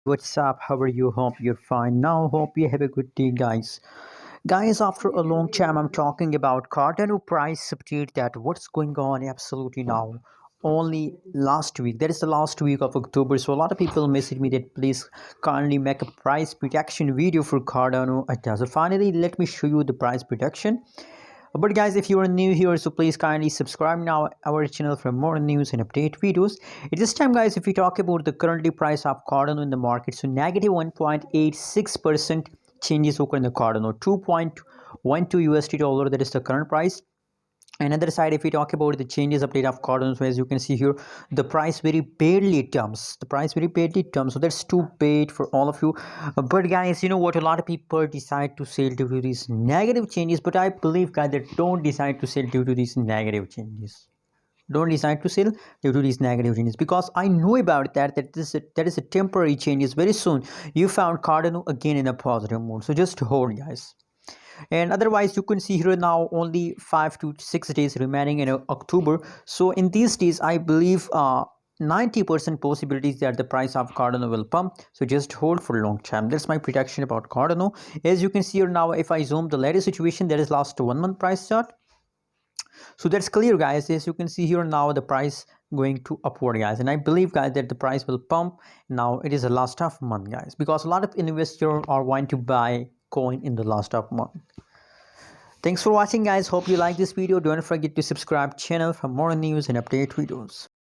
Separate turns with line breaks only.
What's up? How are you? Hope you're fine. Now, hope you have a good day, guys. Guys, after a long time, I'm talking about Cardano price update. That what's going on absolutely now. Only last week, that is the last week of October. So a lot of people message me that please kindly make a price prediction video for Cardano. So finally, let me show you the price prediction. But guys, if you are new here, so please kindly subscribe now our channel for more news and update videos. At this time, guys, if we talk about the currently price of Cardano in the market, so negative 1.86% changes occur in the Cardano, 2.12 USD dollar, that is the current price. Another side, if we talk about the changes update of Cardano, so as you can see here, the price very barely terms, so that's too bad for all of you. But guys, you know what, a lot of people decide to sell due to these negative changes, but I believe, guys, that don't decide to sell due to these negative changes. Don't decide to sell due to these negative changes, because I know about that is a temporary changes. Very soon you found Cardano again in a positive mode, so just hold, guys. And otherwise, you can see here now only 5 to 6 days remaining in October. So in these days, I believe 90% possibilities that the price of Cardano will pump. So just hold for a long time. That's my prediction about Cardano. As you can see here now, if I zoom the latest situation, that is last 1 month price chart. So that's clear, guys. As you can see here now, the price going to upward, guys, and I believe, guys, that the price will pump. Now it is the last of month, guys, because a lot of investors are wanting to buy coin in the last of month. Thanks for watching, guys. Hope you like this video. Don't forget to subscribe channel for more news and update videos.